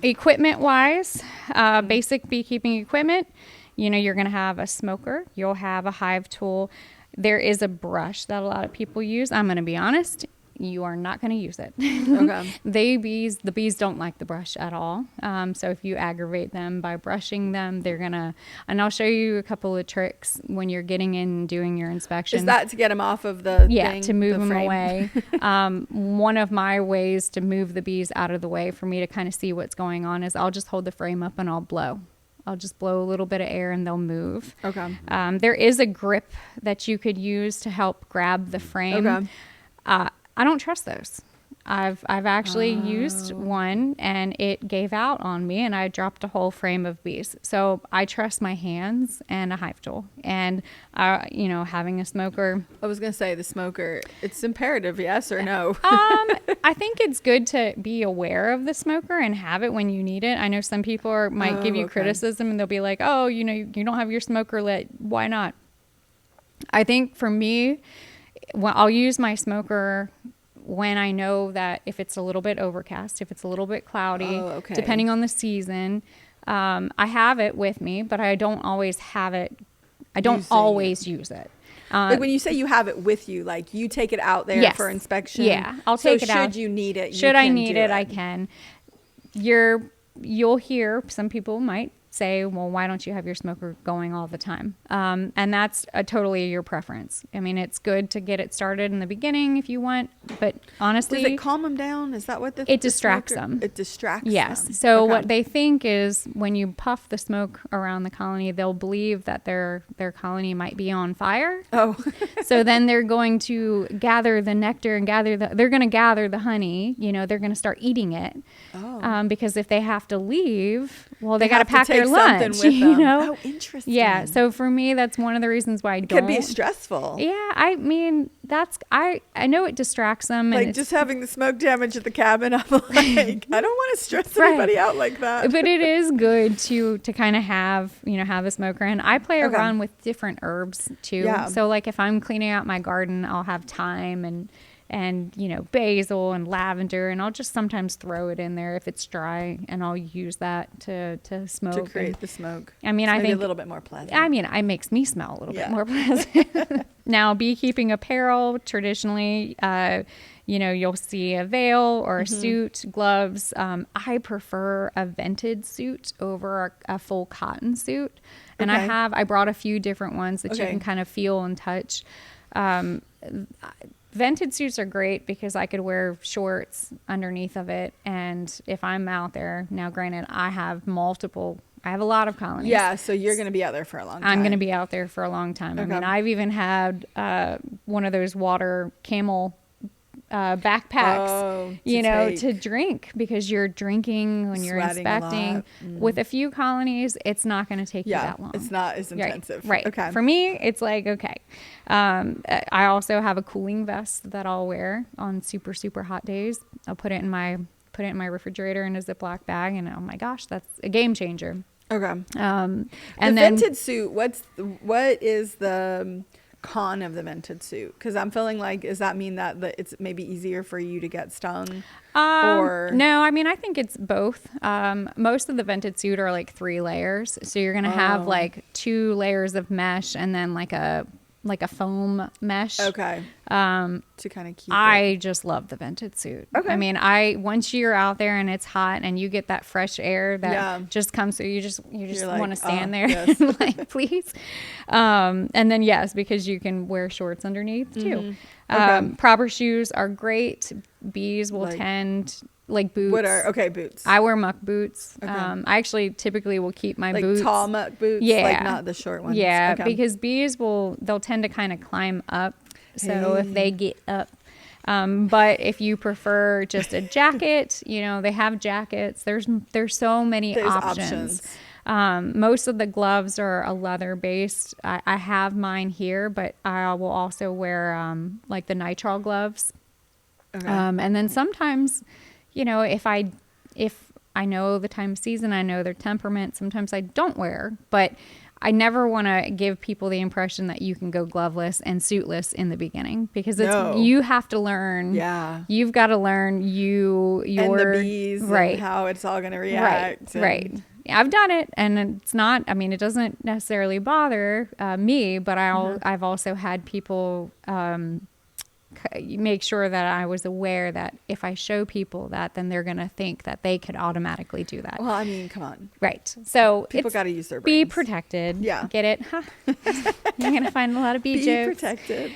Equipment wise, basic beekeeping equipment, you're going to have a smoker. You'll have a hive tool. There is a brush that a lot of people use. I'm going to be honest. You are not going to use it. Okay. The bees don't like the brush at all. So if you aggravate them by brushing them, they're going to, and I'll show you a couple of tricks when you're getting in and doing your inspection. Is that to get them off of the thing, to move them frame? away. One of my ways to move the bees out of the way for me to kind of see what's going on is I'll just hold the frame up and I'll blow. I'll just blow a little bit of air and they'll move. Okay. There is a grip that you could use to help grab the frame. Okay. I don't trust those. I've actually used one and it gave out on me and I dropped a whole frame of bees. So I trust my hands and a hive tool and, having a smoker. I was going to say the smoker, it's imperative, yes or no? I think it's good to be aware of the smoker and have it when you need it. I know some people might give you criticism and they'll be like, oh, you don't have your smoker lit. Why not? I think for me, I'll use my smoker when I know that if it's a little bit overcast, if it's a little bit cloudy, depending on the season. I have it with me, but I don't always have it. I don't always use it. Like when you say you have it with you, like you take it out there for inspection. Yeah, I'll take it out. Should you need it, should I need it, I can. You'll hear some people might say, well, why don't you have your smoker going all the time? And that's totally your preference. I mean, it's good to get it started in the beginning if you want, but honestly, does it calm them down? Is that what it distracts them? It distracts yes. them. So what they think is when you puff the smoke around the colony, they'll believe that their colony might be on fire. Oh, so then they're going to gather the nectar and they're going to gather the honey. They're going to start eating it. Oh. Because if they have to leave, well, they got to pack their lunch. With them. Oh, interesting. Yeah. So for me, that's one of the reasons why I don't. Could be stressful. Yeah. I mean, I know it distracts them. Like and just having the smoke damage at the cabin. I'm like, I don't want to stress anybody out like that. But it is good to kind of have a smoker. And I play around with different herbs too. Yeah. So like if I'm cleaning out my garden, I'll have thyme and basil and lavender, and I'll just sometimes throw it in there if it's dry, and I'll use that to smoke. To create the smoke. I mean, I think a little bit more pleasant. I mean, it makes me smell a little bit more pleasant. Now, beekeeping apparel, traditionally, you'll see a veil or a suit, gloves. I prefer a vented suit over a full cotton suit. And I brought a few different ones that you can kind of feel and touch. Vented suits are great because I could wear shorts underneath of it. And if I'm out there, now granted, I have a lot of colonies. Yeah, so you're going to be out there for a long time. I'm going to be out there for a long time. I mean, I've even had one of those water camel backpacks, to drink, because you're drinking when you're inspecting. With a few colonies, it's not going to take you that long. It's not as intensive. Right. Okay. For me, it's like, okay. I also have a cooling vest that I'll wear on super, super hot days. I'll put it in my refrigerator in a Ziploc bag, and oh my gosh, that's a game changer. Okay. And the vented suit, what is the con of the vented suit? Because I'm feeling like, does that mean that it's maybe easier for you to get stung? Or no, I mean, I think it's both. Most of the vented suit are like 3 layers, so you're gonna have like 2 layers of mesh and then like a foam mesh. Okay. To kind of keep I just love the vented suit. Okay. I mean, once you're out there and it's hot and you get that fresh air that just comes through, you just want to stand there, yes. like, please. And then because you can wear shorts underneath too. Proper shoes are great. Bees will tend. Like boots. What are boots? I wear muck boots. I actually typically will keep my boots. Like tall muck boots? Yeah. Like not the short ones? Yeah, because bees they'll tend to kind of climb up. So if they get up. But if you prefer just a jacket, they have jackets. There's so many options. Most of the gloves are a leather based. I have mine here, but I will also wear like the nitrile gloves. Okay. And then sometimes, if I know the time of season, I know their temperament, sometimes I don't wear, but I never want to give people the impression that you can go gloveless and suitless in the beginning, because you have to learn. Yeah. You've got to learn your and the bees and how it's all going to react. Right. I've done it, and it's not, I mean, it doesn't necessarily bother me, but I've also had people make sure that I was aware that if I show people that, then they're going to think that they could automatically do that. Well, I mean, come on. Right. So people got to use their brains. Be protected. Yeah. Get it? Huh. You're going to find a lot of bee jokes. Be protected.